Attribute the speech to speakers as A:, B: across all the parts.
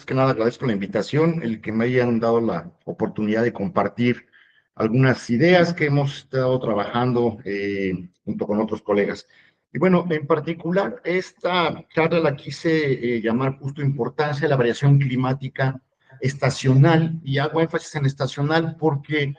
A: antes que nada agradezco la invitación, el que me hayan dado la oportunidad de compartir algunas ideas que hemos estado trabajando junto con otros colegas. Y bueno, en particular, esta charla la quise llamar justo importancia de la variación climática estacional, y hago énfasis en estacional porque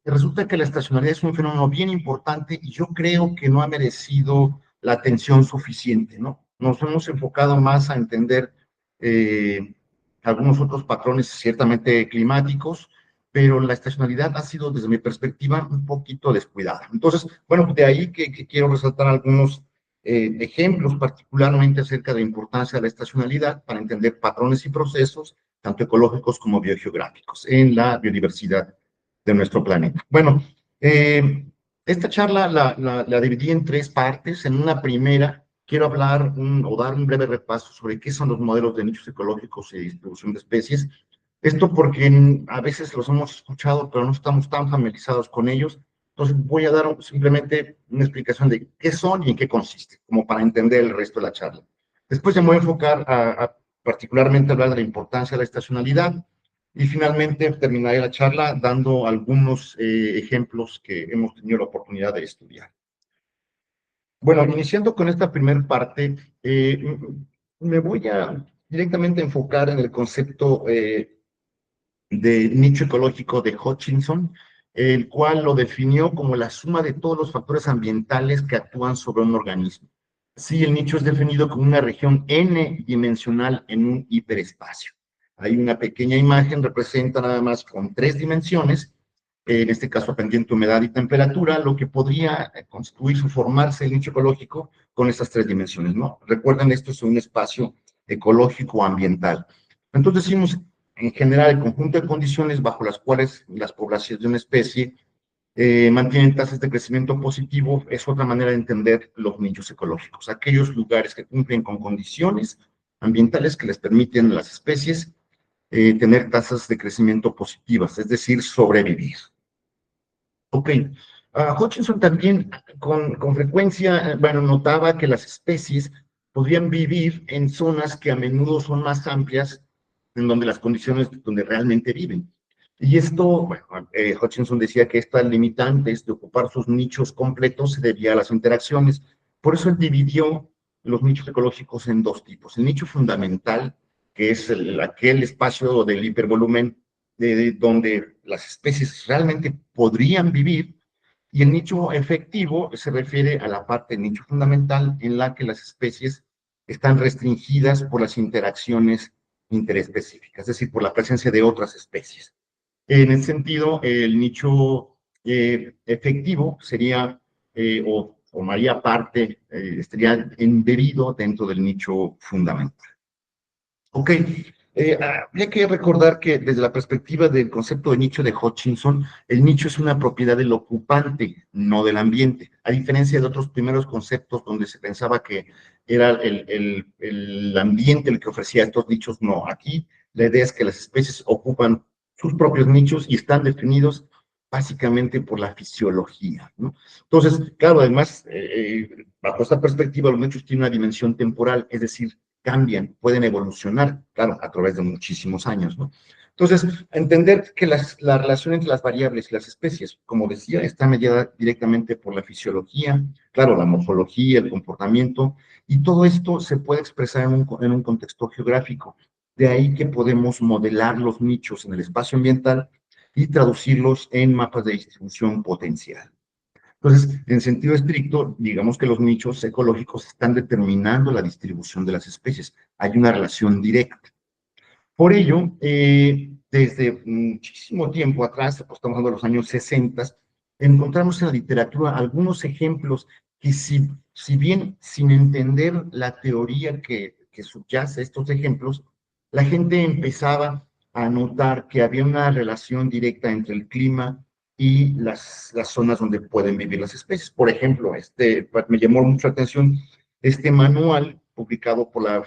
A: resulta que la estacionalidad es un fenómeno bien importante y yo creo que no ha merecido la atención suficiente, ¿no? Nos hemos enfocado más a entender eh, algunos otros patrones ciertamente climáticos, pero la estacionalidad ha sido, desde mi perspectiva, un poquito descuidada. Entonces, bueno, de ahí que quiero resaltar algunos ejemplos, particularmente acerca de la importancia de la estacionalidad para entender patrones y procesos, tanto ecológicos como biogeográficos, en la biodiversidad de nuestro planeta. Bueno, esta charla la dividí en tres partes. En una primera, quiero hablar o dar un breve repaso sobre qué son los modelos de nichos ecológicos y distribución de especies. Esto porque a veces los hemos escuchado, pero no estamos tan familiarizados con ellos. Entonces voy a dar simplemente una explicación de qué son y en qué consiste, como para entender el resto de la charla. Después me voy a enfocar a particularmente hablar de la importancia de la estacionalidad, y finalmente terminaré la charla dando algunos ejemplos que hemos tenido la oportunidad de estudiar. Bueno, iniciando con esta primera parte, me voy a directamente enfocar en el concepto de nicho ecológico de Hutchinson, el cual lo definió como la suma de todos los factores ambientales que actúan sobre un organismo. Sí, el nicho es definido como una región n-dimensional en un hiperespacio. Hay una pequeña imagen, representa nada más con 3 dimensiones, en este caso pendiente, humedad y temperatura, lo que podría constituir o formarse el nicho ecológico con estas 3 dimensiones, ¿no? Recuerden, esto es un espacio ecológico ambiental. Entonces decimos, en general, el conjunto de condiciones bajo las cuales las poblaciones de una especie mantienen tasas de crecimiento positivo es otra manera de entender los nichos ecológicos. Aquellos lugares que cumplen con condiciones ambientales que les permiten a las especies tener tasas de crecimiento positivas, es decir, sobrevivir. Ok. Hutchinson también con frecuencia, bueno, notaba que las especies podrían vivir en zonas que a menudo son más amplias en donde las condiciones donde realmente viven. Y esto, bueno, Hutchinson decía que estas limitantes de ocupar sus nichos completos se debía a las interacciones. Por eso él dividió los nichos ecológicos en 2 tipos. El nicho fundamental, que es aquel espacio del hipervolumen donde las especies realmente podrían vivir, y el nicho efectivo se refiere a la parte del nicho fundamental en la que las especies están restringidas por las interacciones interespecíficas, es decir, por la presencia de otras especies. En ese sentido, el nicho efectivo sería o formaría parte, estaría embebido dentro del nicho fundamental. Ok, habría que recordar que desde la perspectiva del concepto de nicho de Hutchinson, el nicho es una propiedad del ocupante, no del ambiente, a diferencia de otros primeros conceptos donde se pensaba que era el ambiente el que ofrecía estos nichos. No, aquí la idea es que las especies ocupan sus propios nichos y están definidos básicamente por la fisiología, ¿no? Entonces, claro, además, bajo esta perspectiva, los nichos tienen una dimensión temporal, es decir, cambian, pueden evolucionar, claro, a través de muchísimos años, ¿no? Entonces, entender que la relación entre las variables y las especies, como decía, está mediada directamente por la fisiología, claro, la morfología, el comportamiento, y todo esto se puede expresar en un contexto geográfico. De ahí que podemos modelar los nichos en el espacio ambiental y traducirlos en mapas de distribución potencial. Entonces, en sentido estricto, digamos que los nichos ecológicos están determinando la distribución de las especies. Hay una relación directa. Por ello, desde muchísimo tiempo atrás, pues estamos hablando de los años 60, encontramos en la literatura algunos ejemplos que si bien sin entender la teoría que subyace a estos ejemplos, la gente empezaba a notar que había una relación directa entre el clima y las zonas donde pueden vivir las especies. Por ejemplo, me llamó mucho la atención este manual publicado por la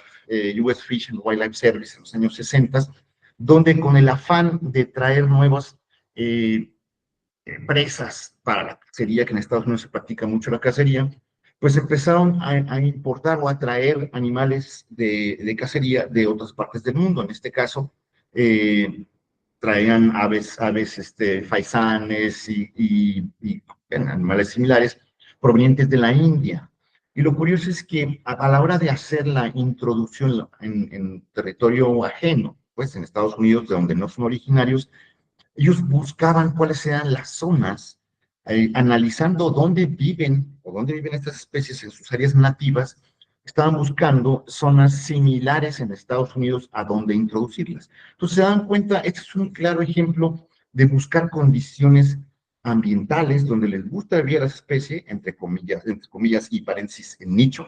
A: US Fish and Wildlife Service en los años 60, donde con el afán de traer nuevas presas para la cacería, que en Estados Unidos se practica mucho la cacería, pues empezaron a importar o a traer animales de cacería de otras partes del mundo. En este caso, eh, traían aves faisanes y animales similares provenientes de la India. Y lo curioso es que a la hora de hacer la introducción en territorio ajeno, pues en Estados Unidos, de donde no son originarios, ellos buscaban cuáles eran las zonas, analizando dónde viven o dónde viven estas especies en sus áreas nativas, estaban buscando zonas similares en Estados Unidos a donde introducirlas. Entonces se dan cuenta, este es un claro ejemplo de buscar condiciones ambientales donde les gusta vivir a la especie, entre comillas y paréntesis, en nicho,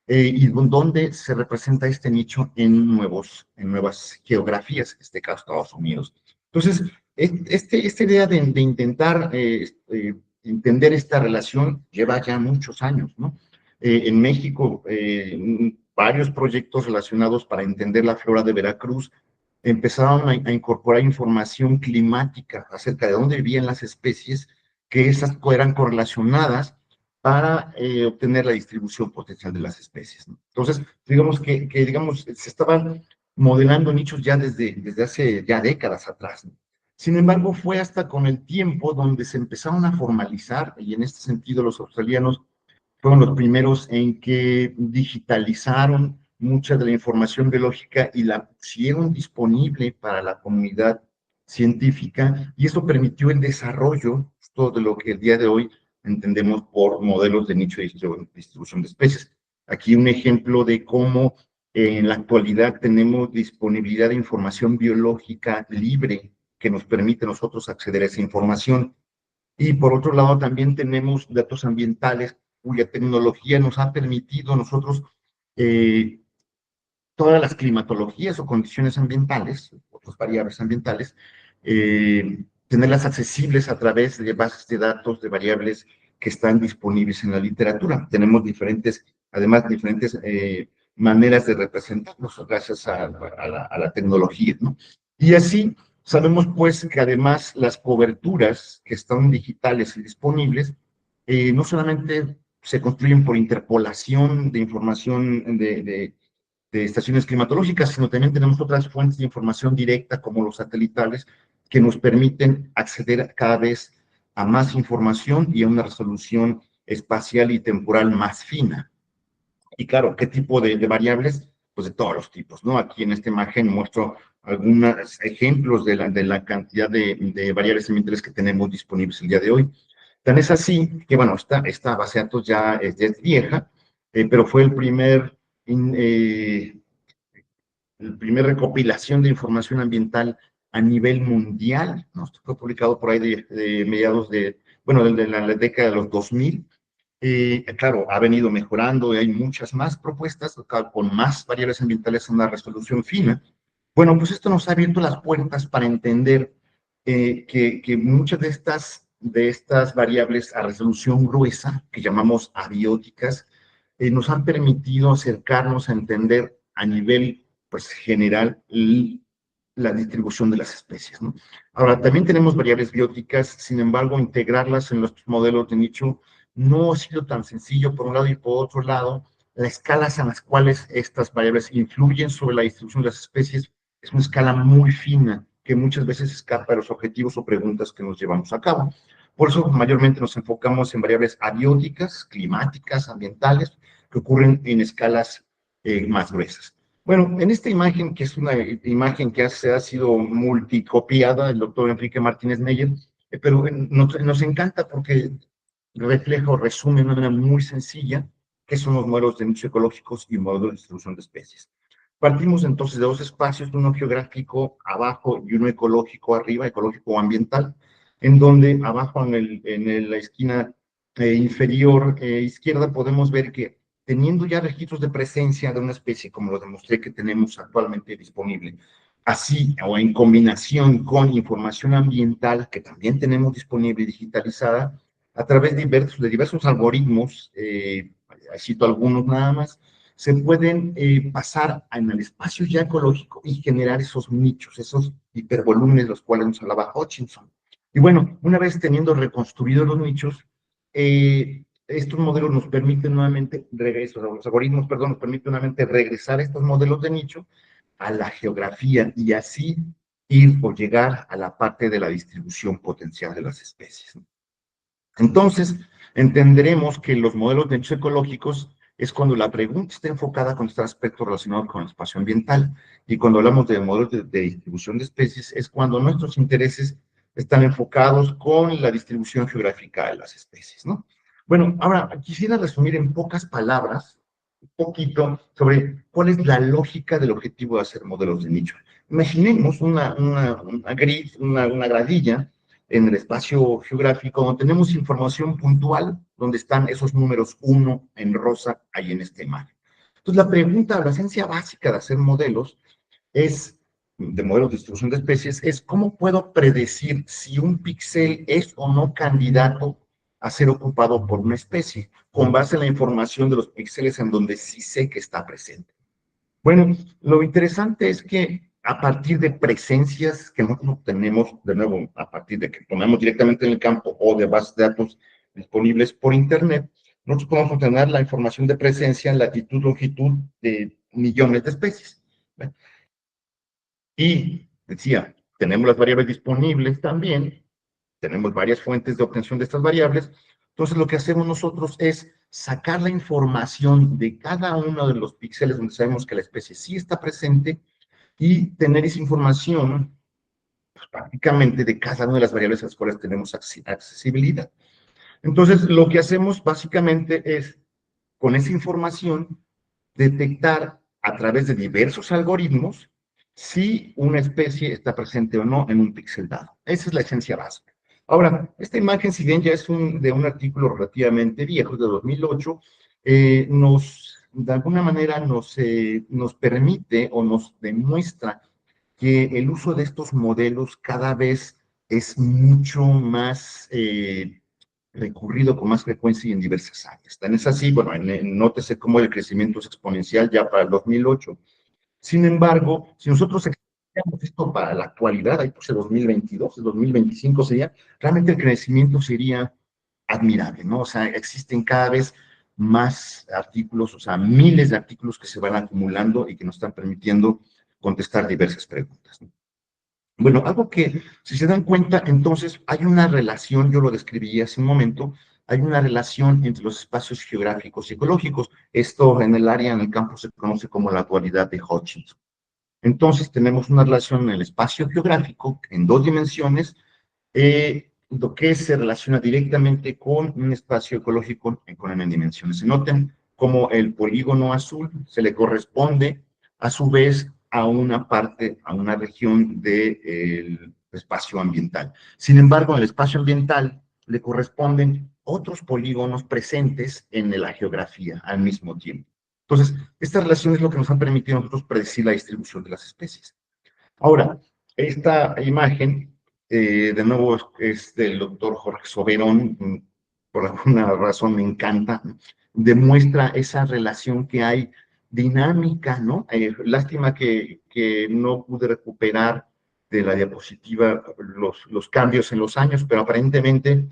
A: y donde se representa este nicho en nuevas geografías, en este caso Estados Unidos. Entonces, esta idea de intentar entender esta relación lleva ya muchos años, ¿no? En México, varios proyectos relacionados para entender la flora de Veracruz empezaron a incorporar información climática acerca de dónde vivían las especies, que esas eran correlacionadas para obtener la distribución potencial de las especies, ¿no? Entonces, digamos digamos, se estaban modelando nichos ya desde hace ya décadas atrás, ¿no? Sin embargo, fue hasta con el tiempo donde se empezaron a formalizar, y en este sentido los australianos fueron los primeros en que digitalizaron mucha de la información biológica y la pusieron disponible para la comunidad científica, y eso permitió el desarrollo justo de lo que el día de hoy entendemos por modelos de nicho de distribución de especies. Aquí un ejemplo de cómo en la actualidad tenemos disponibilidad de información biológica libre que nos permite a nosotros acceder a esa información. Y por otro lado, también tenemos datos ambientales cuya tecnología nos ha permitido a nosotros eh, todas las climatologías o condiciones ambientales, otras variables ambientales, tenerlas accesibles a través de bases de datos de variables que están disponibles en la literatura. Tenemos además, diferentes maneras de representarlos gracias a la tecnología, ¿no? Y así sabemos pues que además las coberturas que están digitales y disponibles, no solamente se construyen por interpolación de información de estaciones climatológicas, sino también tenemos otras fuentes de información directa como los satelitales que nos permiten acceder cada vez a más información y a una resolución espacial y temporal más fina. Y claro, ¿qué tipo de variables? Pues de todos los tipos, ¿no? Aquí en esta imagen muestro algunos ejemplos de la cantidad de variables ambientales que tenemos disponibles el día de hoy. Tan es así que, bueno, esta base de datos ya es vieja, pero fue el primer recopilación de información ambiental a nivel mundial, ¿no? Esto fue publicado por ahí de mediados bueno, de la década de los 2000. Claro, ha venido mejorando y hay muchas más propuestas con más variables ambientales en una resolución fina. Bueno, pues esto nos ha abierto las puertas para entender que muchas de estas variables a resolución gruesa, que llamamos abióticas, nos han permitido acercarnos a entender a nivel pues, general la distribución de las especies, ¿no? Ahora, también tenemos variables bióticas, sin embargo, integrarlas en los modelos de nicho no ha sido tan sencillo por un lado y por otro lado, las escalas en las cuales estas variables influyen sobre la distribución de las especies es una escala muy fina que muchas veces escapa de los objetivos o preguntas que nos llevamos a cabo. Por eso mayormente nos enfocamos en variables abióticas, climáticas, ambientales, que ocurren en escalas más gruesas. Bueno, en esta imagen, que es una imagen que ha sido multicopiada del doctor Enrique Martínez Meyer, pero nos encanta porque refleja o resume de una manera muy sencilla qué son los modelos de nicho ecológicos y modelos de distribución de especies. Partimos entonces de dos espacios, uno geográfico abajo y uno ecológico arriba, ecológico o ambiental, en donde abajo la esquina inferior izquierda podemos ver que teniendo ya registros de presencia de una especie, como lo demostré que tenemos actualmente disponible, así o en combinación con información ambiental que también tenemos disponible y digitalizada, a través de diversos algoritmos, cito algunos nada más, se pueden pasar en el espacio ya ecológico y generar esos nichos, esos hipervolúmenes, los cuales nos hablaba Hutchinson. Y bueno, una vez teniendo reconstruidos los nichos, estos modelos nos permiten nuevamente, los algoritmos, perdón, nos permiten nuevamente regresar a estos modelos de nicho a la geografía y así ir o llegar a la parte de la distribución potencial de las especies. Entonces, entenderemos que los modelos de nichos ecológicos es cuando la pregunta está enfocada con este aspecto relacionado con el espacio ambiental. Y cuando hablamos de modelos de distribución de especies, es cuando nuestros intereses están enfocados con la distribución geográfica de las especies, ¿no? Bueno, ahora quisiera resumir en pocas palabras un poquito sobre cuál es la lógica del objetivo de hacer modelos de nicho. Imaginemos una grid, una gradilla en el espacio geográfico, donde tenemos información puntual, donde están esos números 1 en rosa ahí en esta imagen. Entonces, la pregunta, la esencia básica de hacer modelos es, de modelos de distribución de especies, es cómo puedo predecir si un píxel es o no candidato a ser ocupado por una especie, con base en la información de los píxeles en donde sí sé que está presente. Bueno, lo interesante es que a partir de presencias que nosotros tenemos, de nuevo, a partir de que tomamos directamente en el campo o de bases de datos disponibles por Internet, nosotros podemos obtener la información de presencia, latitud, longitud de millones de especies. Y decía, tenemos las variables disponibles también, tenemos varias fuentes de obtención de estas variables. Entonces, lo que hacemos nosotros es sacar la información de cada uno de los píxeles donde sabemos que la especie sí está presente y tener esa información pues, prácticamente de cada una de las variables a las cuales tenemos accesibilidad. Entonces, lo que hacemos básicamente es, con esa información, detectar a través de diversos algoritmos si una especie está presente o no en un píxel dado. Esa es la esencia básica. Ahora, esta imagen, si bien ya es de un artículo relativamente viejo, de 2008, de alguna manera nos permite o nos demuestra que el uso de estos modelos cada vez es mucho más recurrido con más frecuencia y en diversas áreas. Tan es así, bueno, nótese cómo el crecimiento es exponencial ya para el 2008. Sin embargo, si nosotros extendiéramos esto para la actualidad, ahí puse 2022, 2025 sería, realmente el crecimiento sería admirable, ¿no? O sea, existen cada vez más artículos, o sea, miles de artículos que se van acumulando y que nos están permitiendo contestar diversas preguntas, ¿no? Bueno, algo que, si se dan cuenta, entonces hay una relación, yo lo describí hace un momento, hay una relación entre los espacios geográficos y ecológicos. Esto en el área, en el campo, se conoce como la dualidad de Hutchinson. Entonces, tenemos una relación en el espacio geográfico en dos dimensiones, lo que se relaciona directamente con un espacio ecológico con n dimensiones. Se noten como el polígono azul se le corresponde a su vez a una parte, a una región del espacio ambiental. Sin embargo, en el espacio ambiental le corresponden otros polígonos presentes en la geografía al mismo tiempo. Entonces, esta relación es lo que nos ha permitido a nosotros predecir la distribución de las especies. Ahora, esta imagen, de nuevo, es del doctor Jorge Soberón, por alguna razón me encanta, demuestra esa relación que hay dinámica, ¿no? Lástima que no pude recuperar de la diapositiva los cambios en los años, pero aparentemente,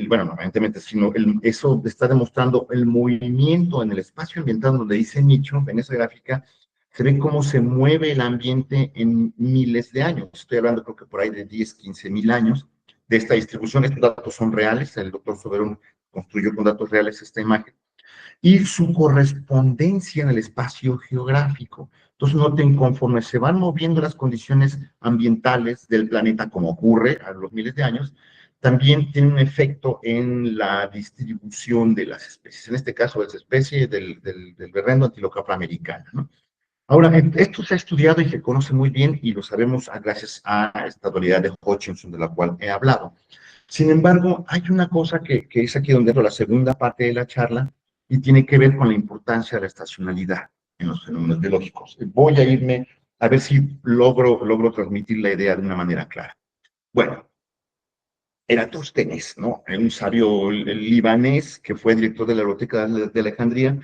A: bueno, no aparentemente, sino eso está demostrando el movimiento en el espacio ambiental donde dice nicho, en esa gráfica, se ve cómo se mueve el ambiente en miles de años. Estoy hablando creo que por ahí de 10, 15 mil años de esta distribución. Estos datos son reales, el doctor Soberón construyó con datos reales esta imagen. Y su correspondencia en el espacio geográfico. Entonces noten, conforme se van moviendo las condiciones ambientales del planeta, como ocurre a los miles de años, también tiene un efecto en la distribución de las especies. En este caso, es especie del berrendo antiloca americana, ¿no? Ahora, esto se ha estudiado y se conoce muy bien y lo sabemos gracias a esta dualidad de Hutchinson de la cual he hablado. Sin embargo, hay una cosa que es aquí donde entro la segunda parte de la charla y tiene que ver con la importancia de la estacionalidad en los fenómenos biológicos. Voy a irme a ver si logro transmitir la idea de una manera clara. Bueno, Eratóstenes, ¿no? Un sabio libanés que fue director de la Biblioteca de Alejandría,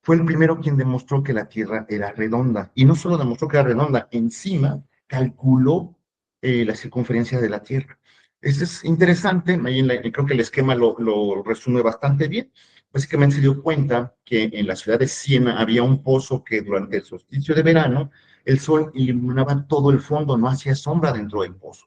A: fue el primero quien demostró que la Tierra era redonda. Y no solo demostró que era redonda, encima calculó la circunferencia de la Tierra. Eso es interesante, ahí creo que el esquema lo resume bastante bien. Básicamente se dio cuenta que en la ciudad de Siena había un pozo que durante el solsticio de verano el sol iluminaba todo el fondo, no hacía sombra dentro del pozo.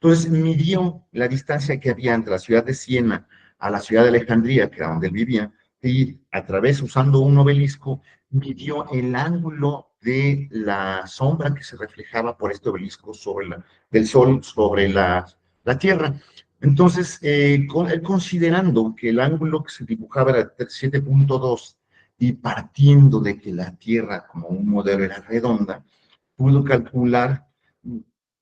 A: Entonces midió la distancia que había entre la ciudad de Siena a la ciudad de Alejandría, que era donde él vivía, y a través, usando un obelisco, midió el ángulo de la sombra que se reflejaba por este obelisco del sol sobre la Tierra. Entonces, considerando que el ángulo que se dibujaba era 7.2 y partiendo de que la Tierra como un modelo era redonda, pudo calcular,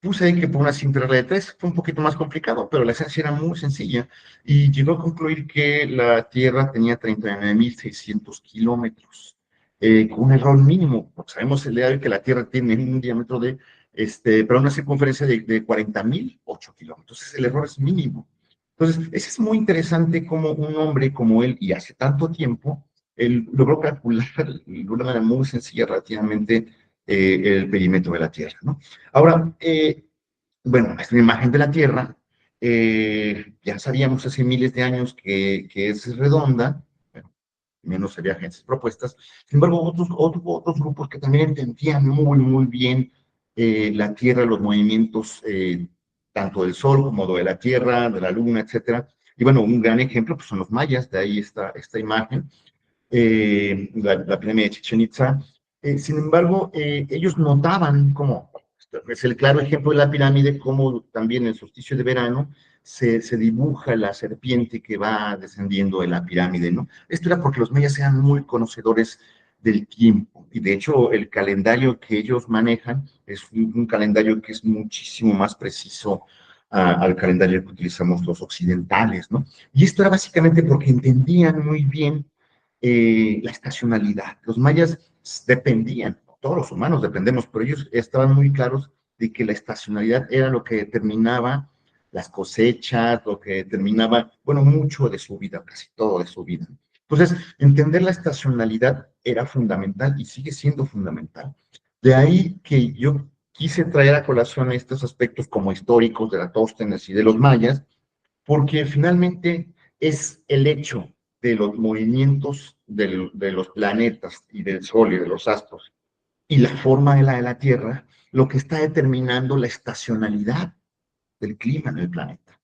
A: puse ahí que por una simple regla de tres fue un poquito más complicado, pero la esencia era muy sencilla y llegó a concluir que la Tierra tenía 39.600 kilómetros, con un error mínimo, porque sabemos el día de hoy que la Tierra tiene un diámetro pero una circunferencia de 40.008 kilómetros. Entonces el error es mínimo. Entonces, es muy interesante cómo un hombre como él, y hace tanto tiempo, él logró calcular de una manera muy sencilla relativamente el perímetro de la Tierra, ¿no? Ahora, bueno, es una imagen de la Tierra, ya sabíamos hace miles de años que es redonda, bueno, menos había agencias propuestas. Sin embargo, otros grupos que también entendían muy, muy bien la Tierra, los movimientos tanto del Sol como de la Tierra, de la Luna, etcétera. Y bueno, un gran ejemplo pues, son los mayas, de ahí está esta imagen, la pirámide de Chichén Itzá. Sin embargo, ellos notaban como, es el claro ejemplo de la pirámide, como también en el solsticio de verano se dibuja la serpiente que va descendiendo de la pirámide, ¿no? Esto era porque los mayas eran muy conocedores del tiempo, y de hecho el calendario que ellos manejan es un calendario que es muchísimo más preciso al calendario que utilizamos los occidentales, ¿no? Y esto era básicamente porque entendían muy bien la estacionalidad. Los mayas dependían, todos los humanos dependemos, pero ellos estaban muy claros de que la estacionalidad era lo que determinaba las cosechas, lo que determinaba, bueno, mucho de su vida, casi todo de su vida. Entonces, entender la estacionalidad era fundamental y sigue siendo fundamental. De ahí que yo quise traer a colación estos aspectos como históricos de Eratóstenes y de los mayas, porque finalmente es el hecho de los movimientos de los planetas y del Sol y de los astros y la forma de la Tierra lo que está determinando la estacionalidad del clima en el planeta.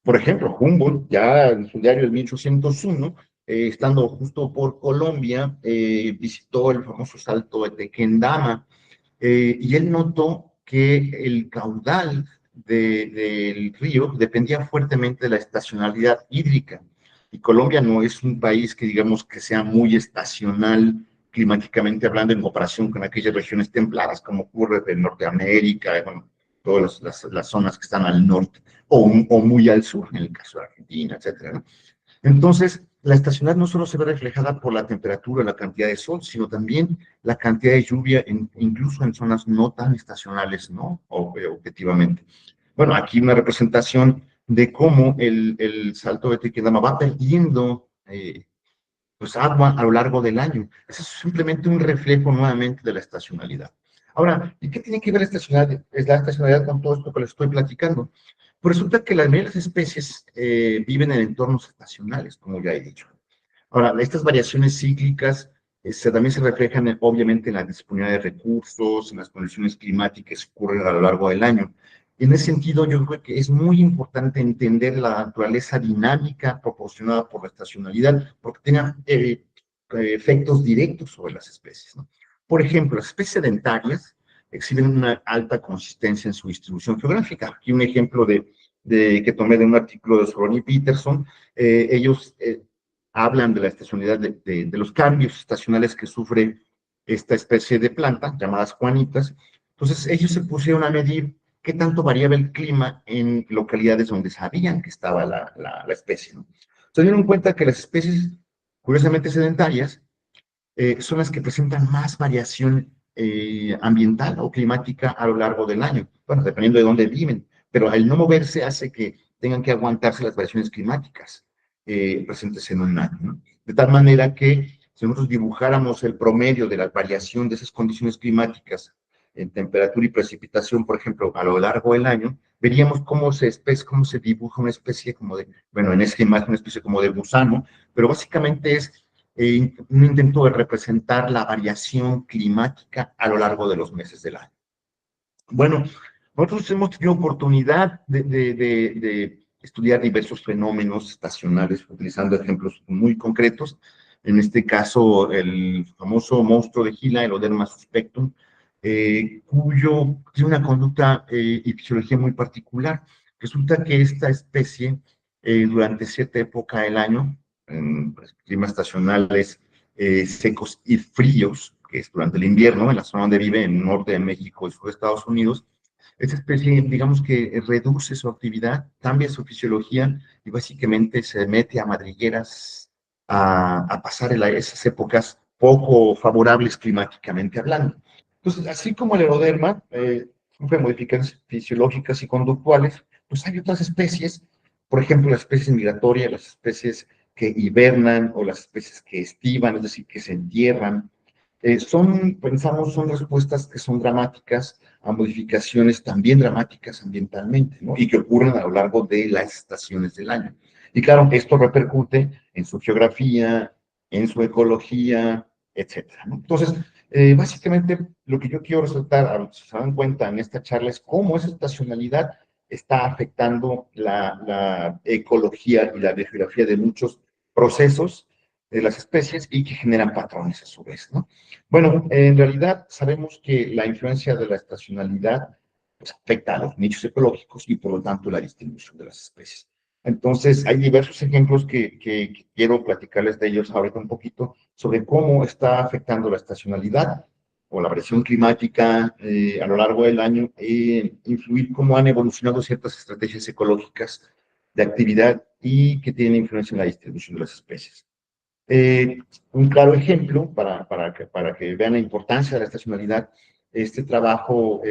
A: Por ejemplo, Humboldt, ya en su diario del 1801, estando justo por Colombia, visitó el famoso salto de Tequendama, y él notó que el caudal del río dependía fuertemente de la estacionalidad hídrica. Y Colombia no es un país que digamos que sea muy estacional climáticamente hablando en comparación con aquellas regiones templadas como ocurre en Norteamérica, bueno, todas las zonas que están al norte o muy al sur, en el caso de Argentina, etcétera, ¿no? Entonces, la estacionalidad no solo se ve reflejada por la temperatura, la cantidad de sol, sino también la cantidad de lluvia, incluso en zonas no tan estacionales, ¿no? Objetivamente. Bueno, aquí una representación de cómo el Salto de Tequendama va perdiendo pues agua a lo largo del año. Eso es simplemente un reflejo nuevamente de la estacionalidad. Ahora, ¿y qué tiene que ver la estacionalidad con todo esto que les estoy platicando? Pues resulta que las mayoría de las especies viven en entornos estacionales, como ya he dicho. Ahora, estas variaciones cíclicas también se reflejan obviamente en la disponibilidad de recursos, en las condiciones climáticas que ocurren a lo largo del año. En ese sentido, yo creo que es muy importante entender la naturaleza dinámica proporcionada por la estacionalidad, porque tiene efectos directos sobre las especies, ¿no? Por ejemplo, las especies sedentarias exhiben una alta consistencia en su distribución geográfica. Aquí un ejemplo que tomé de un artículo de Soroni Peterson. Ellos hablan de la estacionalidad, de los cambios estacionales que sufre esta especie de planta, llamadas juanitas. Entonces, ellos se pusieron a medir qué tanto variaba el clima en localidades donde sabían que estaba la especie, ¿no? Se dieron cuenta que las especies, curiosamente sedentarias, son las que presentan más variación ambiental o climática a lo largo del año, bueno, dependiendo de dónde viven, pero el no moverse hace que tengan que aguantarse las variaciones climáticas presentes en un año, ¿no? De tal manera que si nosotros dibujáramos el promedio de la variación de esas condiciones climáticas en temperatura y precipitación, por ejemplo, a lo largo del año, veríamos cómo se dibuja una especie como de, bueno, en esa imagen una especie como de gusano, pero básicamente es un intento de representar la variación climática a lo largo de los meses del año. Bueno, nosotros hemos tenido oportunidad de estudiar diversos fenómenos estacionales utilizando ejemplos muy concretos. En este caso, el famoso monstruo de Gila, el Oderma suspectum, cuyo tiene una conducta y fisiología muy particular. Resulta que esta especie, durante cierta época del año, en climas estacionales secos y fríos, que es durante el invierno, en la zona donde vive, en el norte de México y sur de Estados Unidos, esta especie, digamos que reduce su actividad, cambia su fisiología y básicamente se mete a madrigueras a pasar esas épocas poco favorables climáticamente hablando. Entonces, así como el aeroderma sufre modificaciones fisiológicas y conductuales, pues hay otras especies, por ejemplo, las especies migratorias, las especies que hibernan o las especies que estivan, es decir, que se entierran, pensamos, son respuestas que son dramáticas a modificaciones también dramáticas ambientalmente, ¿no? Y que ocurren a lo largo de las estaciones del año. Y claro, esto repercute en su geografía, en su ecología, etcétera, ¿no? Entonces, básicamente, lo que yo quiero resaltar, a lo que se dan cuenta en esta charla, es cómo esa estacionalidad está afectando la ecología y la geografía de muchos procesos de las especies y que generan patrones a su vez, ¿no? Bueno, en realidad sabemos que la influencia de la estacionalidad pues, afecta a los nichos ecológicos y por lo tanto la distribución de las especies. Entonces, hay diversos ejemplos que quiero platicarles de ellos ahorita un poquito sobre cómo está afectando la estacionalidad o la presión climática a lo largo del año, influir cómo han evolucionado ciertas estrategias ecológicas de actividad y que tienen influencia en la distribución de las especies. Eh, un claro ejemplo para que vean la importancia de la estacionalidad, este trabajo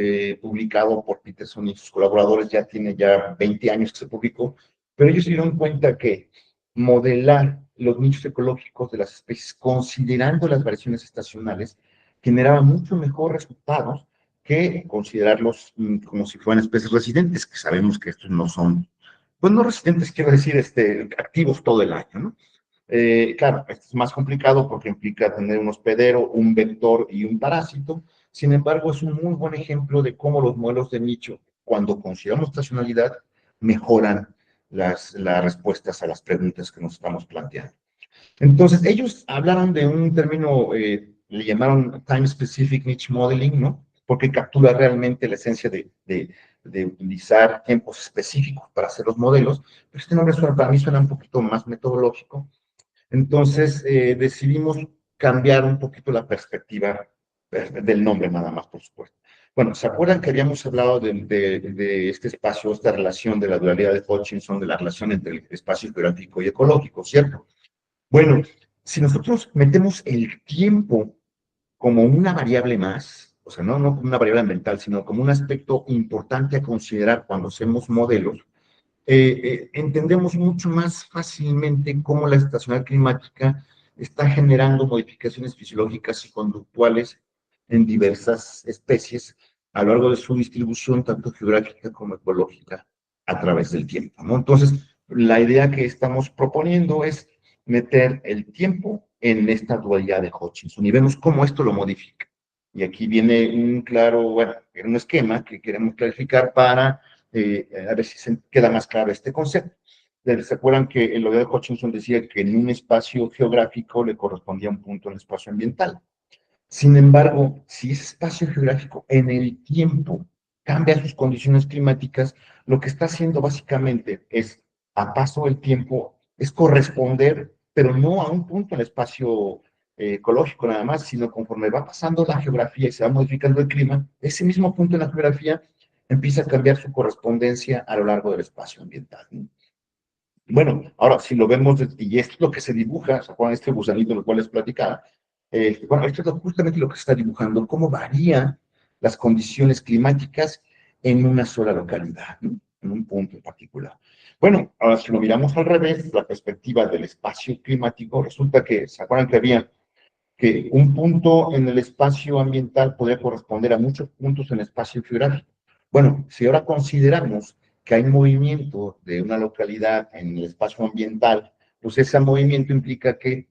A: publicado por Peterson y sus colaboradores ya tiene ya 20 años que se publicó, pero ellos se dieron cuenta que modelar los nichos ecológicos de las especies considerando las variaciones estacionales generaba mucho mejor resultados que considerarlos como si fueran especies residentes, que sabemos que estos no son, pues no residentes, quiero decir, activos todo el año, ¿no? Claro, esto es más complicado porque implica tener un hospedero, un vector y un parásito. Sin embargo, es un muy buen ejemplo de cómo los modelos de nicho, cuando consideramos estacionalidad, mejoran las respuestas a las preguntas que nos estamos planteando. Entonces, ellos hablaron de un término, le llamaron Time Specific Niche Modeling, ¿no? Porque captura realmente la esencia de utilizar tiempos específicos para hacer los modelos. Pero este nombre para mí suena un poquito más metodológico, entonces decidimos cambiar un poquito la perspectiva del nombre nada más, por supuesto. Bueno, ¿se acuerdan que habíamos hablado de este espacio, esta relación de la dualidad de Hutchinson, de la relación entre el espacio geográfico y ecológico, ¿cierto? Bueno, si nosotros metemos el tiempo como una variable más, o sea, no como una variable ambiental, sino como un aspecto importante a considerar cuando hacemos modelos, entendemos mucho más fácilmente cómo la estacionalidad climática está generando modificaciones fisiológicas y conductuales en diversas especies a lo largo de su distribución, tanto geográfica como ecológica, a través del tiempo, ¿no? Entonces, la idea que estamos proponiendo es meter el tiempo en esta dualidad de Hutchinson y vemos cómo esto lo modifica. Y aquí viene un claro, bueno, un esquema que queremos clarificar para a ver si se queda más claro este concepto. ¿Se acuerdan que el de Hutchinson decía que en un espacio geográfico le correspondía un punto en el espacio ambiental? Sin embargo, si ese espacio geográfico en el tiempo cambia sus condiciones climáticas, lo que está haciendo básicamente es, a paso del tiempo, es corresponder, pero no a un punto en el espacio ecológico nada más, sino conforme va pasando la geografía y se va modificando el clima, ese mismo punto en la geografía empieza a cambiar su correspondencia a lo largo del espacio ambiental, ¿no? Bueno, ahora, si lo vemos, y esto es lo que se dibuja, ¿se acuerdan este gusanito del cual les platicaba? Bueno, esto es justamente lo que se está dibujando, cómo varían las condiciones climáticas en una sola localidad, ¿no? En un punto en particular. Bueno, ahora si lo miramos al revés, la perspectiva del espacio climático, resulta que, ¿se acuerdan que había que un punto en el espacio ambiental podría corresponder a muchos puntos en el espacio geográfico? Bueno, si ahora consideramos que hay movimiento de una localidad en el espacio ambiental, pues ese movimiento implica que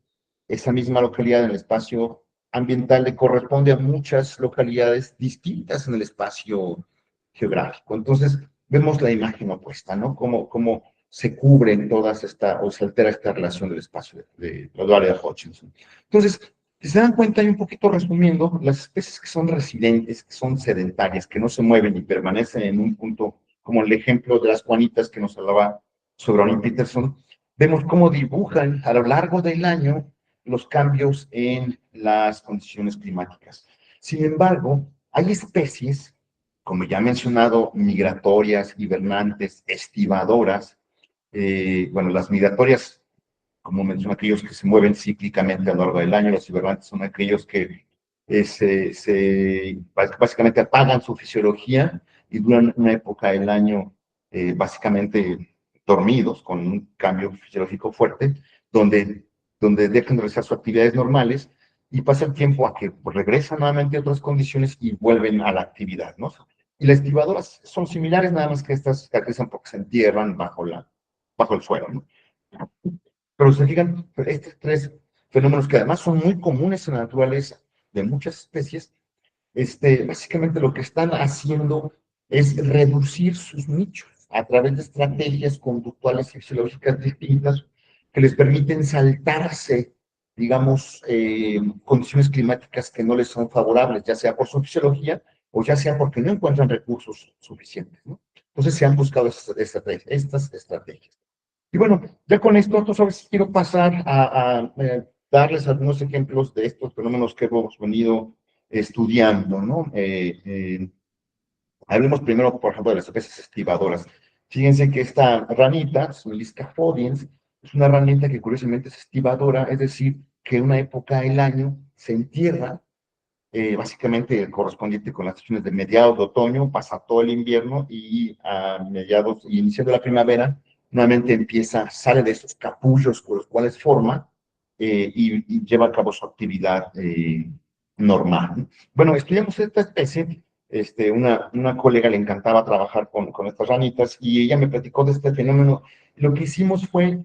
A: esa misma localidad en el espacio ambiental le corresponde a muchas localidades distintas en el espacio geográfico. Entonces, vemos la imagen opuesta, ¿no? Cómo se cubren todas esta, o se altera esta relación del espacio del área de Hutchinson. Entonces, si se dan cuenta, y un poquito resumiendo, las especies que son residentes, que son sedentarias, que no se mueven y permanecen en un punto, como el ejemplo de las juanitas que nos hablaba sobre Ronnie Peterson, vemos cómo dibujan a lo largo del año los cambios en las condiciones climáticas. Sin embargo, hay especies, como ya he mencionado, migratorias, hibernantes, estivadoras. Bueno, las migratorias, como menciono, aquellos que se mueven cíclicamente a lo largo del año. Los hibernantes son aquellos que básicamente apagan su fisiología y duran una época del año básicamente dormidos, con un cambio fisiológico fuerte, donde, donde dejan de realizar sus actividades normales y pasa el tiempo a que pues, regresan nuevamente a otras condiciones y vuelven a la actividad, ¿no? Y las estivadoras son similares, nada más que estas caracterizan porque se entierran bajo el suelo, ¿no? Pero se fijan, estos tres fenómenos que además son muy comunes en la naturaleza de muchas especies, básicamente lo que están haciendo es reducir sus nichos a través de estrategias conductuales y fisiológicas distintas que les permiten saltarse, digamos, condiciones climáticas que no les son favorables, ya sea por su fisiología o ya sea porque no encuentran recursos suficientes, ¿no? Entonces se han buscado estas estrategias. Y bueno, ya con esto, entonces ahora sí quiero pasar a darles algunos ejemplos de estos fenómenos que hemos venido estudiando, ¿no? Hablemos primero, por ejemplo, de las especies estivadoras. Fíjense que esta ranita, Melisca fodiens, es una ranita que curiosamente es estivadora, es decir, que en una época del año se entierra básicamente correspondiente con las estaciones de mediados de otoño, pasa todo el invierno y a mediados y iniciando la primavera, nuevamente empieza, sale de esos capullos con los cuales forma y lleva a cabo su actividad normal, ¿no? Bueno, estudiamos esta especie, una colega le encantaba trabajar con estas ranitas y ella me platicó de este fenómeno. Lo que hicimos fue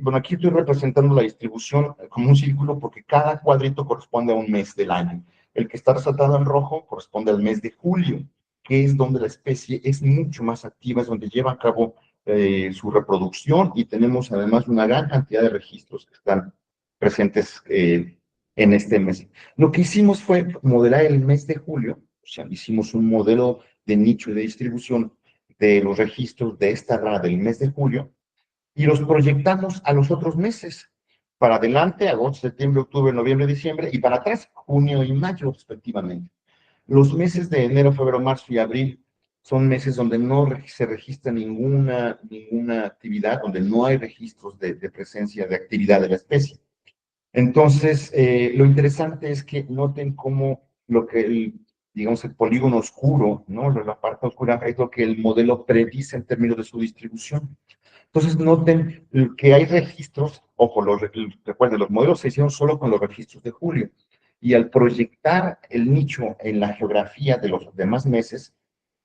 A: bueno, aquí estoy representando la distribución como un círculo porque cada cuadrito corresponde a un mes del año. El que está resaltado en rojo corresponde al mes de julio, que es donde la especie es mucho más activa, es donde lleva a cabo su reproducción y tenemos además una gran cantidad de registros que están presentes en este mes. Lo que hicimos fue modelar el mes de julio, o sea, hicimos un modelo de nicho y de distribución de los registros de esta rana del mes de julio y los proyectamos a los otros meses, para adelante, agosto, septiembre, octubre, noviembre, diciembre, y para atrás, junio y mayo, respectivamente. Los meses de enero, febrero, marzo y abril son meses donde no se registra ninguna actividad, donde no hay registros de presencia de actividad de la especie. Entonces, lo interesante es que noten cómo lo que digamos, el polígono oscuro, ¿no? La parte oscura es lo que el modelo predice en términos de su distribución. Entonces, noten que hay registros, ojo, recuerden, los modelos se hicieron solo con los registros de julio, y al proyectar el nicho en la geografía de los demás meses,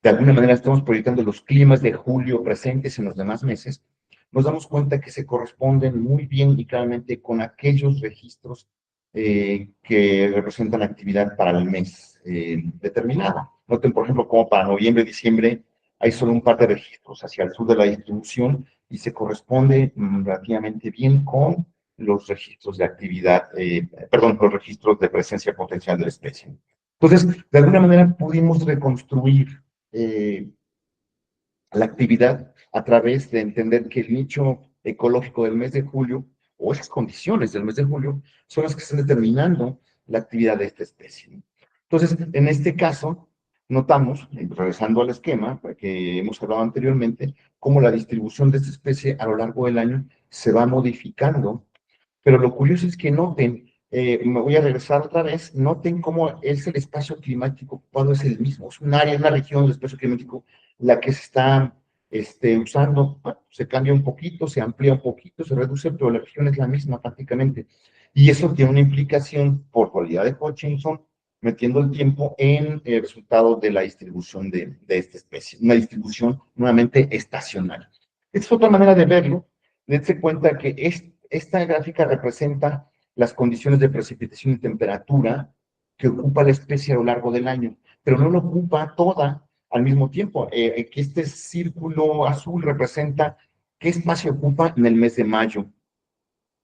A: de alguna manera estamos proyectando los climas de julio presentes en los demás meses, nos damos cuenta que se corresponden muy bien y claramente con aquellos registros que representan actividad para el mes determinado. Noten, por ejemplo, como para noviembre y diciembre hay solo un par de registros hacia el sur de la distribución y se corresponde relativamente bien con los registros de actividad, perdón, los registros de presencia potencial de la especie. Entonces, de alguna manera pudimos reconstruir eh, la actividad a través de entender que el nicho ecológico del mes de julio o esas condiciones del mes de julio son las que están determinando la actividad de esta especie. Entonces, en este caso, notamos, regresando al esquema que hemos hablado anteriormente, cómo la distribución de esta especie a lo largo del año se va modificando, pero lo curioso es que noten, me voy a regresar otra vez, noten cómo es el espacio climático ocupado, es el mismo, es un área, una región del espacio climático la que se está usando, bueno, se cambia un poquito, se amplía un poquito, se reduce, pero la región es la misma prácticamente. Y eso tiene una implicación por cualidad de Hutchinson metiendo el tiempo en el resultado de la distribución de esta especie, una distribución nuevamente estacional. Esta es otra manera de verlo. Dense cuenta que esta gráfica representa las condiciones de precipitación y temperatura que ocupa la especie a lo largo del año, pero no lo ocupa toda al mismo tiempo. Aquí este círculo azul representa qué espacio ocupa en el mes de mayo,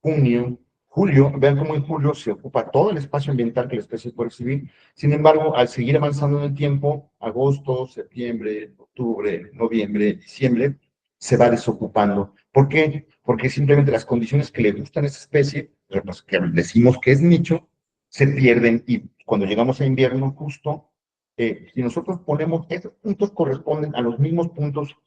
A: junio, julio. Vean cómo en julio se ocupa todo el espacio ambiental que la especie puede recibir. Sin embargo, al seguir avanzando en el tiempo, agosto, septiembre, octubre, noviembre, diciembre, se va desocupando. ¿Por qué? Porque simplemente las condiciones que le gustan a esa especie, pues, que decimos que es nicho, se pierden, y cuando llegamos a invierno justo, si nosotros ponemos, estos puntos corresponden a los mismos puntos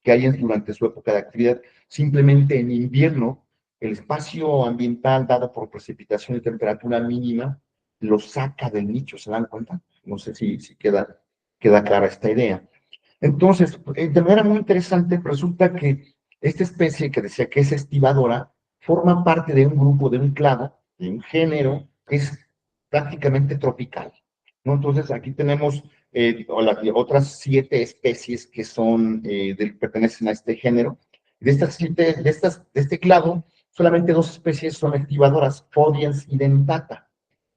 A: que hay durante su época de actividad. Simplemente en invierno el espacio ambiental dado por precipitación y temperatura mínima lo saca del nicho. ¿Se dan cuenta? No sé si queda clara esta idea. Entonces, de manera muy interesante, resulta que esta especie que decía que es estivadora forma parte de un grupo, de un clado, de un género que es prácticamente tropical, ¿no? Entonces, aquí tenemos otras 7 especies que pertenecen a este género. De estas 7, de este clado, solamente 2 especies son estivadoras, Podiens y dentata.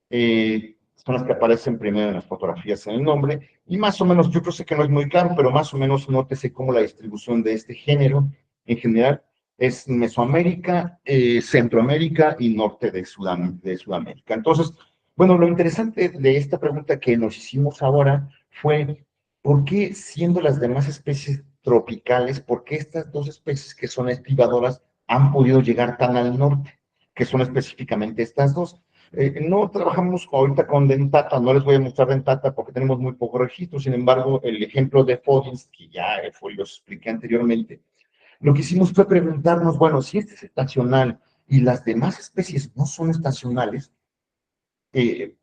A: Son las que aparecen primero en las fotografías en el nombre, y más o menos, yo creo que no es muy claro, pero más o menos nótese cómo la distribución de este género en general es Mesoamérica, Centroamérica y norte de Sudamérica. Entonces, bueno, lo interesante de esta pregunta que nos hicimos ahora fue, ¿por qué siendo las demás especies tropicales, por qué estas 2 especies que son estivadoras han podido llegar tan al norte, que son específicamente estas 2? No trabajamos ahorita con dentata, no les voy a mostrar dentata porque tenemos muy poco registro. Sin embargo, el ejemplo de Fodens, que ya los expliqué anteriormente, lo que hicimos fue preguntarnos, bueno, si este es estacional y las demás especies no son estacionales, eh,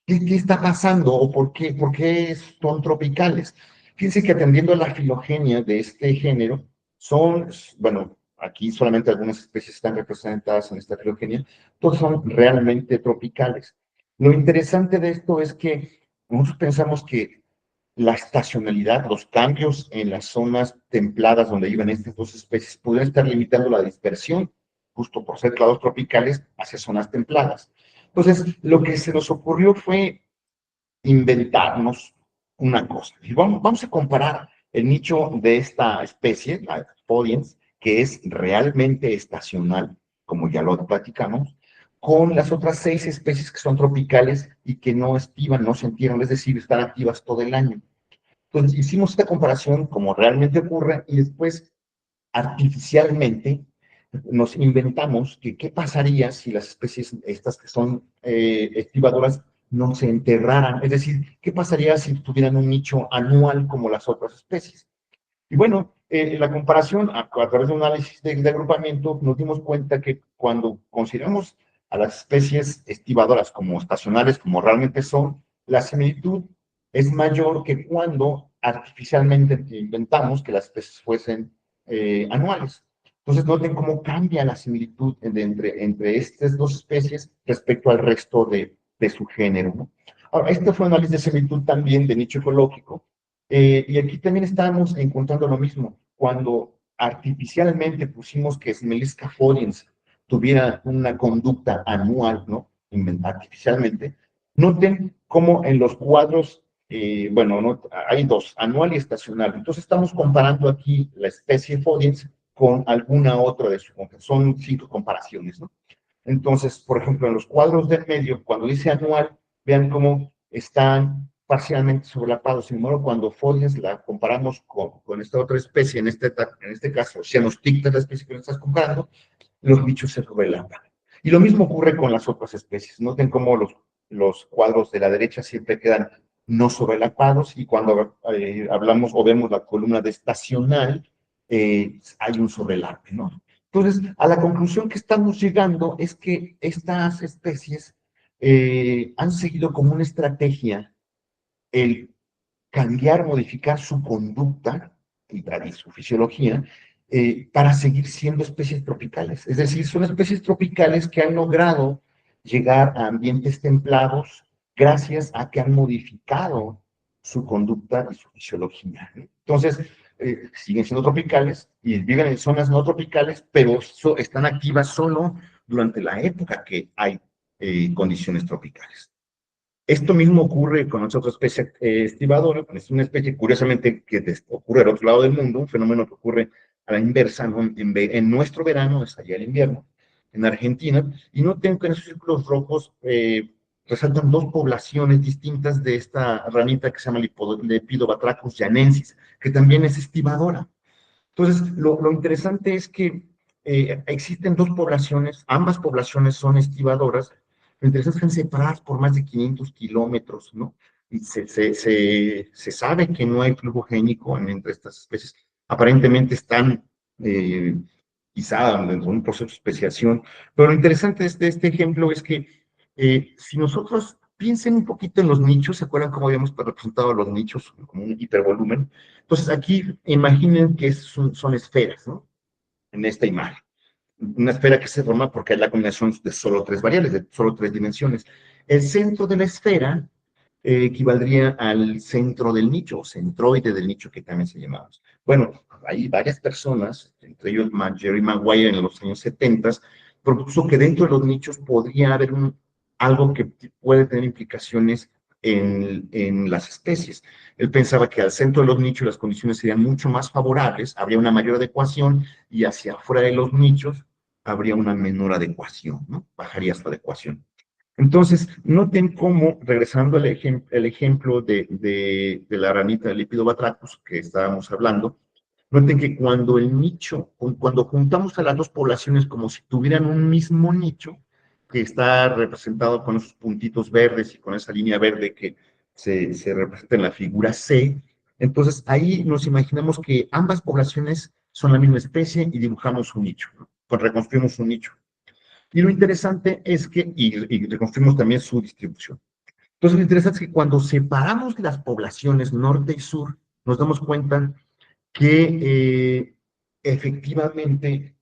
A: ¿qué está pasando o por qué son tropicales? Fíjense que atendiendo a la filogenia de este género, bueno, aquí solamente algunas especies están representadas en esta filogenia, todos son realmente tropicales. Lo interesante de esto es que nosotros pensamos que la estacionalidad, los cambios en las zonas templadas donde viven estas 2 especies, podrían estar limitando la dispersión, justo por ser clados tropicales, hacia zonas templadas. Entonces, lo que se nos ocurrió fue inventarnos una cosa. Y vamos a comparar el nicho de esta especie, la Podiens, que es realmente estacional, como ya lo platicamos, con las otras 6 especies que son tropicales y que no estivan, no se entierran, es decir, están activas todo el año. Entonces, hicimos esta comparación como realmente ocurre, y después artificialmente nos inventamos que qué pasaría si las especies estas que son estivadoras no se enterraran. Es decir, qué pasaría si tuvieran un nicho anual como las otras especies. Y bueno, la comparación a través de un análisis de agrupamiento nos dimos cuenta que cuando consideramos a las especies estivadoras como estacionales, como realmente son, la similitud es mayor que cuando artificialmente inventamos que las especies fuesen anuales. Entonces, noten cómo cambia la similitud entre estas 2 especies respecto al resto de su género, ¿no? Ahora, este fue un análisis de similitud también de nicho ecológico, y aquí también estábamos encontrando lo mismo. Cuando artificialmente pusimos que Smelisca foliens tuviera una conducta anual, ¿no? Artificialmente, noten cómo en los cuadros, bueno, no, hay 2, anual y estacional. Entonces estamos comparando aquí la especie foliens con alguna otra de sus, son 5 comparaciones, ¿no? Entonces, por ejemplo, en los cuadros del medio, cuando dice anual, vean cómo están parcialmente solapados. Sin embargo, cuando folias la comparamos con esta otra especie, en este caso, Cyanosticta, la especie que estás comparando, los bichos se sobrelampan. Y lo mismo ocurre con las otras especies. Noten cómo los cuadros de la derecha siempre quedan no sobrelapados, y cuando hablamos o vemos la columna de estacional, hay un sobrelape, ¿no? Entonces, a la conclusión que estamos llegando es que estas especies han seguido como una estrategia el cambiar, modificar su conducta y su fisiología para seguir siendo especies tropicales. Es decir, son especies tropicales que han logrado llegar a ambientes templados, gracias a que han modificado su conducta y su fisiología, ¿no? Entonces, siguen siendo tropicales y viven en zonas no tropicales, pero están activas solo durante la época que hay condiciones tropicales. Esto mismo ocurre con nuestra otra especie estibadora, es una especie curiosamente que ocurre al otro lado del mundo, un fenómeno que ocurre a la inversa, ¿no? En nuestro verano, es allá el invierno, en Argentina, y noten que en esos círculos rojos resaltan dos poblaciones distintas de esta ranita que se llama Lepidobatrachus yanensis, que también es estibadora. Entonces, lo interesante es que existen dos poblaciones, ambas poblaciones son estivadoras, lo interesante es que están separadas por más de 500 kilómetros, ¿no? Y se sabe que no hay flujo génico entre estas especies. Aparentemente están eh, quizá dentro de un proceso de especiación, pero lo interesante de este ejemplo es que si nosotros piensen un poquito en los nichos, ¿se acuerdan cómo habíamos representado los nichos como un hipervolumen? Entonces aquí imaginen que son esferas, ¿no? En esta imagen. Una esfera que se forma porque hay la combinación de solo tres variables, de solo tres dimensiones. El centro de la esfera equivaldría al centro del nicho, o centroide del nicho que también se llamaba. Bueno, hay varias personas, entre ellos Jerry Maguire en los años 70, propuso que dentro de los nichos podría haber algo que puede tener implicaciones en las especies. Él pensaba que al centro de los nichos las condiciones serían mucho más favorables, habría una mayor adecuación y hacia afuera de los nichos habría una menor adecuación, ¿no? Bajaría esta adecuación. Entonces, noten cómo, regresando el ejemplo de la ranita del Lepidobatrachus que estábamos hablando, noten que cuando el nicho, cuando juntamos a las dos poblaciones como si tuvieran un mismo nicho, que está representado con esos puntitos verdes y con esa línea verde que se representa en la figura C, entonces ahí nos imaginamos que ambas poblaciones son la misma especie y dibujamos un nicho, ¿no? Pues reconstruimos un nicho. Y lo interesante es que, y reconstruimos también su distribución. Entonces, lo interesante es que cuando separamos las poblaciones norte y sur, nos damos cuenta que efectivamente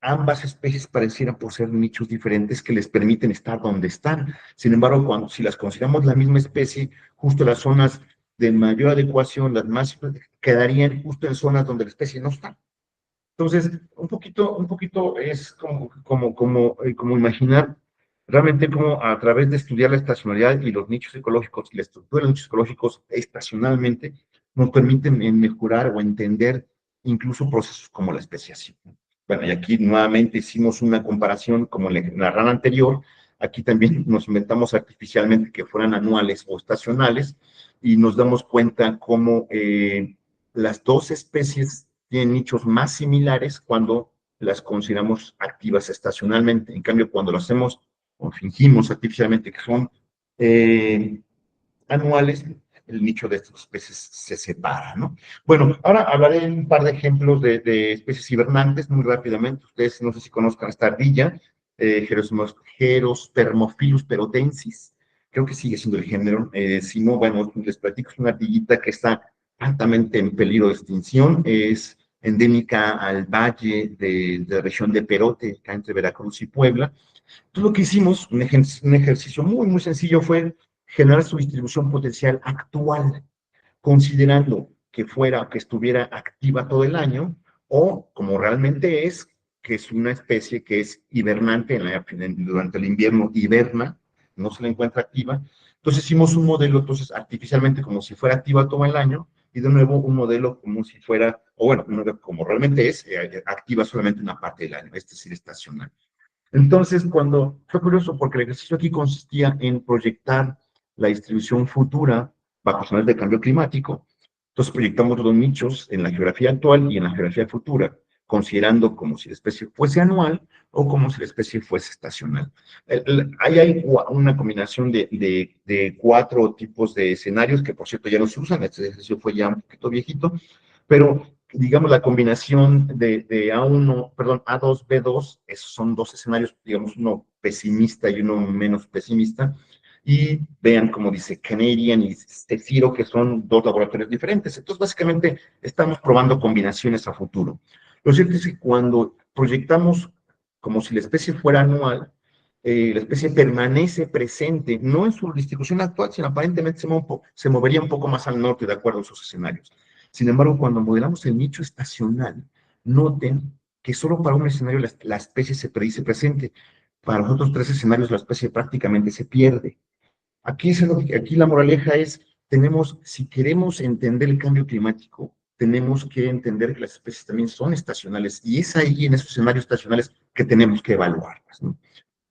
A: ambas especies parecieran poseer nichos diferentes que les permiten estar donde están. Sin embargo, si las consideramos la misma especie, justo las zonas de mayor adecuación, las más, quedarían justo en zonas donde la especie no está. Entonces, un poquito es como imaginar realmente cómo a través de estudiar la estacionalidad y los nichos ecológicos y la estructura de los nichos ecológicos estacionalmente nos permiten mejorar o entender incluso procesos como la especiación. Bueno, y aquí nuevamente hicimos una comparación como en la rana anterior. Aquí también nos inventamos artificialmente que fueran anuales o estacionales y nos damos cuenta cómo las dos especies tienen nichos más similares cuando las consideramos activas estacionalmente. En cambio, cuando lo hacemos o fingimos artificialmente que son anuales, el nicho de estas especies se separa, ¿no? Bueno, ahora hablaré un par de ejemplos de especies hibernantes muy rápidamente. Ustedes no sé si conozcan esta ardilla, Gerospermophilus perotensis. Creo que sigue siendo el género. Si no, bueno, les platico, es una ardillita que está altamente en peligro de extinción. Es endémica al valle de la región de Perote, acá entre Veracruz y Puebla. Entonces, lo que hicimos, un ejercicio muy sencillo, fue generar su distribución potencial actual, considerando que estuviera activa todo el año, o como realmente es, que es una especie que es hibernante durante el invierno, hiberna, no se la encuentra activa. Entonces hicimos un modelo, entonces, artificialmente como si fuera activa todo el año, y de nuevo un modelo como si fuera, o bueno, como realmente es, activa solamente una parte del año, es decir, estacional. Entonces, fue curioso porque el ejercicio aquí consistía en proyectar la distribución futura bajo escenarios de cambio climático. Entonces, proyectamos los nichos en la geografía actual y en la geografía futura, considerando como si la especie fuese anual o como si la especie fuese estacional. Ahí hay una combinación de cuatro tipos de escenarios que, por cierto, ya no se usan. Este ejercicio fue ya un poquito viejito, pero digamos, la combinación de A1, perdón, A2, B2, esos son dos escenarios, digamos, uno pesimista y uno menos pesimista, y vean como dice Canadian y Ciro, que son dos laboratorios diferentes. Entonces, básicamente, estamos probando combinaciones a futuro. Lo cierto es que cuando proyectamos como si la especie fuera anual, la especie permanece presente, no en su distribución actual, sino aparentemente se movería un poco más al norte de acuerdo a sus escenarios. Sin embargo, cuando modelamos el nicho estacional, noten que solo para un escenario la especie se predice presente, para los otros tres escenarios la especie prácticamente se pierde. Aquí la moraleja es, si queremos entender el cambio climático, tenemos que entender que las especies también son estacionales, y es ahí en esos escenarios estacionales que tenemos que evaluarlas, ¿no?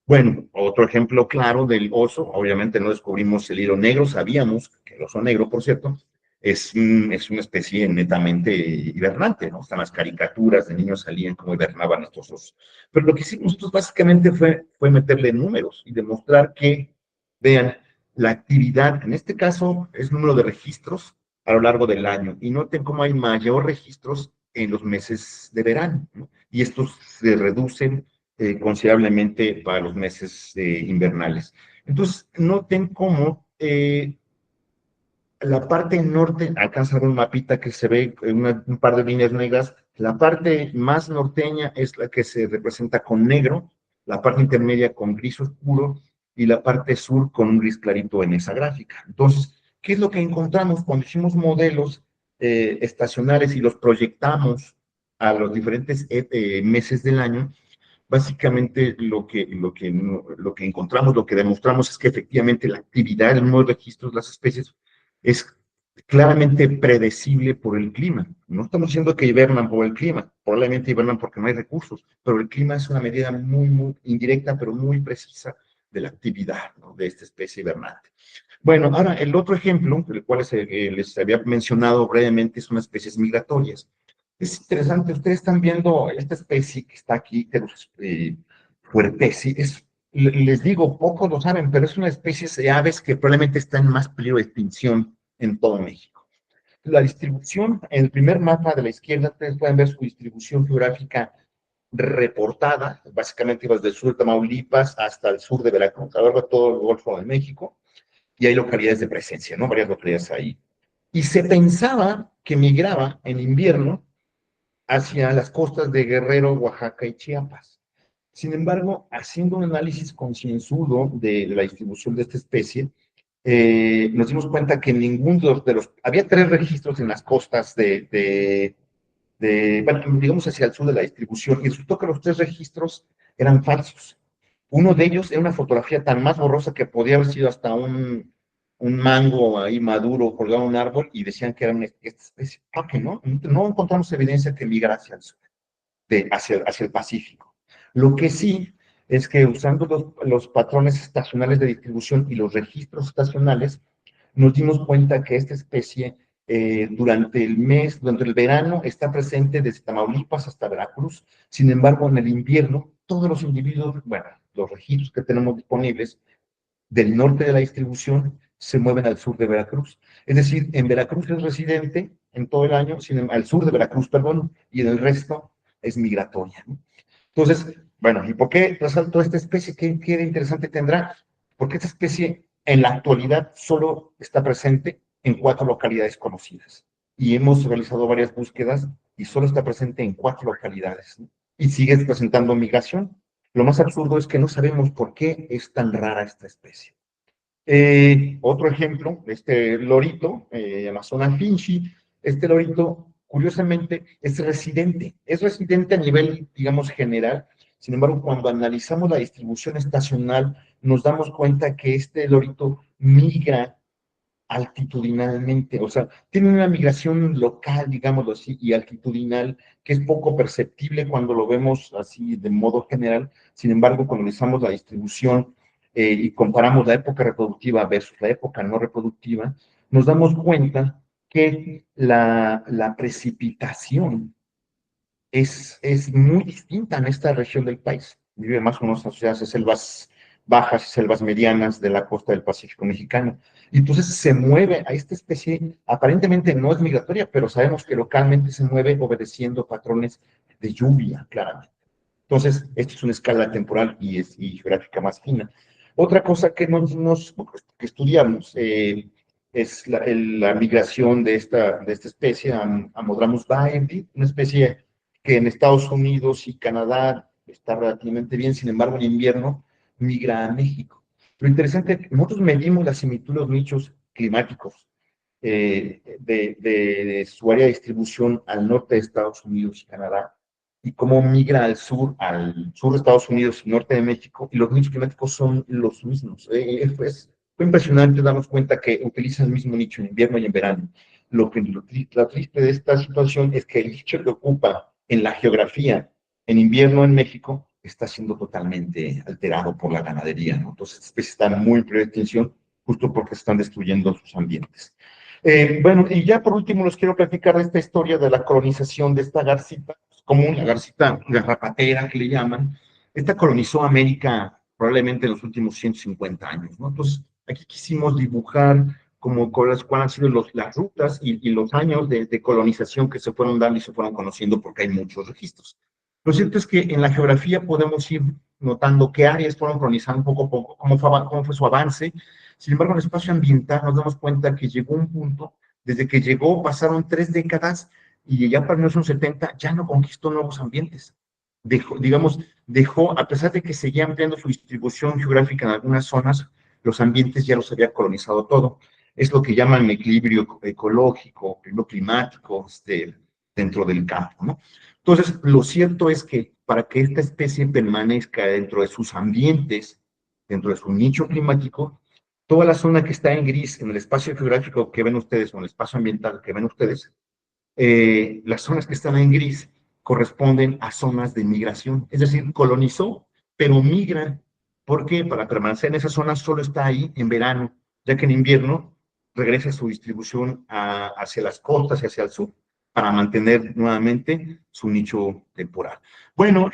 A: Bueno, otro ejemplo claro del oso, obviamente no descubrimos el hilo negro, sabíamos que el oso negro, por cierto, es una especie netamente hibernante, ¿no? Están las caricaturas de niños salían como hibernaban estos osos. Pero lo que hicimos nosotros básicamente fue meterle números y demostrar que, vean, la actividad, en este caso, es número de registros a lo largo del año. Y noten cómo hay mayor registros en los meses de verano, ¿no? Y estos se reducen considerablemente para los meses invernales. Entonces, noten cómo la parte norte, alcanza a ver un mapita que se ve un par de líneas negras, la parte más norteña es la que se representa con negro, la parte intermedia con gris oscuro y la parte sur con un gris clarito en esa gráfica. Entonces, ¿qué es lo que encontramos cuando hicimos modelos estacionales y los proyectamos a los diferentes meses del año? Básicamente lo que encontramos, lo que demostramos es que efectivamente la actividad, el número de registros de las especies es claramente predecible por el clima. No estamos diciendo que hibernan por el clima, probablemente hibernan porque no hay recursos, pero el clima es una medida muy indirecta, pero muy precisa de la actividad, ¿no?, de esta especie hibernante. Bueno, ahora el otro ejemplo, el cual les había mencionado brevemente, son especies migratorias. Es interesante, ustedes están viendo esta especie que está aquí, que fuertesi, les digo, pocos lo saben, pero es una especie de aves que probablemente está en más peligro de extinción en todo México. La distribución, en el primer mapa de la izquierda, ustedes pueden ver su distribución geográfica reportada, básicamente iba desde el sur de Tamaulipas hasta el sur de Veracruz, a lo largo de todo el Golfo de México, y hay localidades de presencia, ¿no? Varias localidades ahí. Y se pensaba que migraba en invierno hacia las costas de Guerrero, Oaxaca y Chiapas. Sin embargo, haciendo un análisis concienzudo de la distribución de esta especie, nos dimos cuenta que ninguno había tres registros en las costas bueno, digamos hacia el sur de la distribución, y resultó que los tres registros eran falsos. Uno de ellos era una fotografía tan más borrosa que podía haber sido hasta un mango ahí maduro colgado en un árbol, y decían que era esta especie. ¿Por qué no? No encontramos evidencia que migra hacia el sur, hacia el Pacífico. Lo que sí es que usando los patrones estacionales de distribución y los registros estacionales, nos dimos cuenta que esta especie durante el verano, está presente desde Tamaulipas hasta Veracruz. Sin embargo, en el invierno, todos los individuos, bueno, los registros que tenemos disponibles del norte de la distribución se mueven al sur de Veracruz. Es decir, en Veracruz es residente en todo el año, al sur de Veracruz, perdón, y en el resto es migratoria, ¿no? Entonces, bueno, ¿y por qué resalto esta especie? ¿Qué interesante tendrá? Porque esta especie en la actualidad solo está presente en 4 localidades conocidas. Y hemos realizado varias búsquedas y solo está presente en 4 localidades, ¿no? Y sigue presentando migración. Lo más absurdo es que no sabemos por qué es tan rara esta especie. Otro ejemplo, este lorito, Amazona finchi, este lorito, curiosamente, es residente a nivel, digamos, general. Sin embargo, cuando analizamos la distribución estacional, nos damos cuenta que este lorito migra altitudinalmente, o sea, tiene una migración local, digámoslo así, y altitudinal, que es poco perceptible cuando lo vemos así de modo general. Sin embargo, cuando analizamos la distribución y comparamos la época reproductiva versus la época no reproductiva, nos damos cuenta que la precipitación es muy distinta en esta región del país. Vive más o menos asociadas a selvas bajas y selvas medianas de la costa del Pacífico mexicano. Y entonces se mueve a esta especie, aparentemente no es migratoria, pero sabemos que localmente se mueve obedeciendo patrones de lluvia, claramente. Entonces, esta es una escala temporal y geográfica más fina. Otra cosa que estudiamos es la migración de esta especie a Modramus baevi, una especie que en Estados Unidos y Canadá está relativamente bien. Sin embargo, en invierno migra a México. Lo interesante es que nosotros medimos la similitud de los nichos climáticos de su área de distribución al norte de Estados Unidos y Canadá, y cómo migra al sur de Estados Unidos y norte de México, y los nichos climáticos son los mismos. Fue impresionante darnos cuenta que utilizan el mismo nicho en invierno y en verano. La triste de esta situación es que el nicho que ocupa en la geografía en invierno en México está siendo totalmente alterado por la ganadería, ¿no? Entonces, las especies están muy en peligro de extinción justo porque están destruyendo sus ambientes. Bueno, y ya por último les quiero platicar de esta historia de la colonización de esta garcita común, la garcita garrapatera que le llaman. Esta colonizó América probablemente en los últimos 150 años, ¿no? Entonces, aquí quisimos dibujar como cuáles han sido las rutas y los años de colonización que se fueron dando y se fueron conociendo porque hay muchos registros. Lo cierto es que en la geografía podemos ir notando qué áreas fueron colonizando poco a poco, cómo fue su avance. Sin embargo, en el espacio ambiental nos damos cuenta que llegó un punto, desde que llegó pasaron 3 décadas y ya para 1970 ya no conquistó nuevos ambientes. Dejó, a pesar de que seguía ampliando su distribución geográfica en algunas zonas, los ambientes ya los había colonizado todo. Es lo que llaman equilibrio ecológico, equilibrio climático, dentro del campo, ¿no? Entonces, lo cierto es que para que esta especie permanezca dentro de sus ambientes, dentro de su nicho climático, toda la zona que está en gris en el espacio geográfico que ven ustedes o en el espacio ambiental que ven ustedes, las zonas que están en gris corresponden a zonas de migración, es decir, colonizó, pero migra. ¿Por qué? Para permanecer en esa zona solo está ahí en verano, ya que en invierno regresa su distribución hacia las costas y hacia el sur para mantener nuevamente su nicho temporal. Bueno,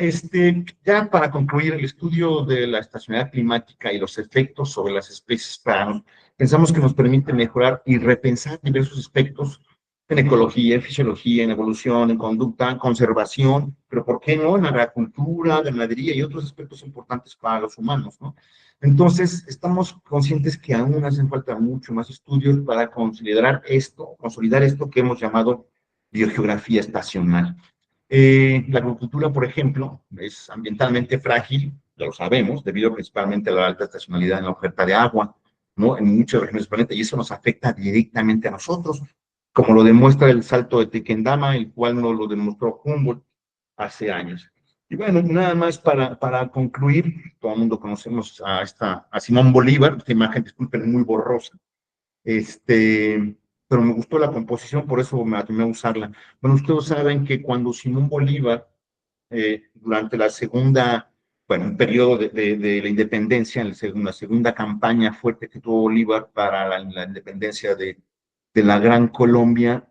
A: ya para concluir el estudio de la estacionalidad climática y los efectos sobre las especies, pensamos que nos permite mejorar y repensar diversos aspectos en ecología, en fisiología, en evolución, en conducta, en conservación, pero ¿por qué no? En agricultura, ganadería y otros aspectos importantes para los humanos, ¿no? Entonces, estamos conscientes que aún hacen falta mucho más estudios para consolidar esto que hemos llamado biogeografía estacional. La agricultura, por ejemplo, es ambientalmente frágil, ya lo sabemos, debido principalmente a la alta estacionalidad en la oferta de agua, ¿no? En muchas regiones del planeta, y eso nos afecta directamente a nosotros, como lo demuestra el salto de Tequendama, el cual nos lo demostró Humboldt hace años. Y bueno, nada más para concluir, todo el mundo conocemos a Simón Bolívar, esta imagen, disculpen, muy borrosa, pero me gustó la composición, por eso me animé a usarla. Bueno, ustedes saben que cuando Simón Bolívar, durante la segunda, bueno, un periodo de la independencia, en la segunda campaña fuerte que tuvo Bolívar para la independencia de la Gran Colombia,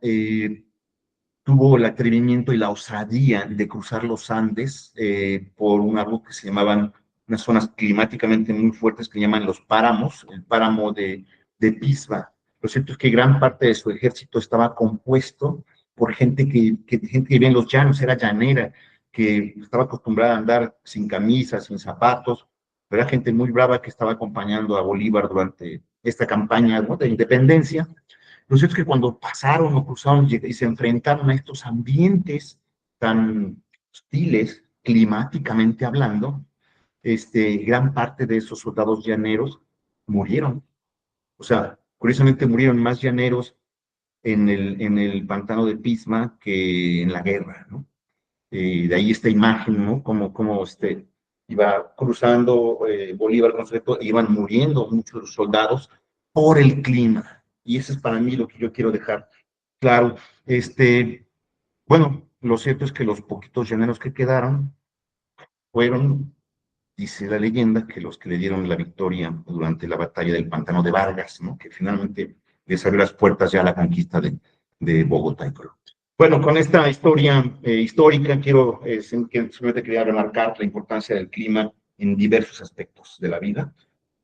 A: tuvo el atrevimiento y la osadía de cruzar los Andes por una ruta que se llamaban, unas zonas climáticamente muy fuertes que llaman los páramos, el páramo de Pisba. Lo cierto es que gran parte de su ejército estaba compuesto por gente gente que vivía en los llanos, era llanera, que estaba acostumbrada a andar sin camisas, sin zapatos, pero era gente muy brava que estaba acompañando a Bolívar durante esta campaña, ¿no?, de independencia. Lo cierto es que cuando pasaron o cruzaron y se enfrentaron a estos ambientes tan hostiles, climáticamente hablando, gran parte de esos soldados llaneros murieron. O sea, curiosamente murieron más llaneros en el pantano de Pisma que en la guerra, ¿no? De ahí esta imagen, ¿no? Como iba cruzando Bolívar con su ejército, iban muriendo muchos soldados por el clima. Y eso es para mí lo que yo quiero dejar claro. Bueno, lo cierto es que los poquitos llaneros que quedaron fueron, dice la leyenda, que los que le dieron la victoria durante la batalla del Pantano de Vargas, ¿no?, que finalmente les abrió las puertas ya a la conquista de Bogotá y Colombia. Bueno, con esta historia histórica quiero, simplemente quería remarcar la importancia del clima en diversos aspectos de la vida.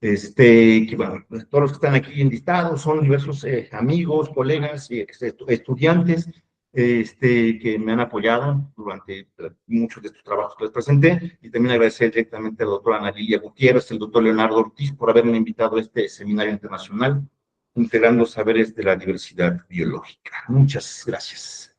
A: Que bueno, pues, todos los que están aquí enlistados son diversos amigos, colegas y estudiantes que me han apoyado durante muchos de estos trabajos que les presenté, y también agradecer directamente a la doctora Ana Lilia Gutiérrez, el doctor Leonardo Ortiz, por haberme invitado a este seminario internacional, integrando saberes de la diversidad biológica. Muchas gracias.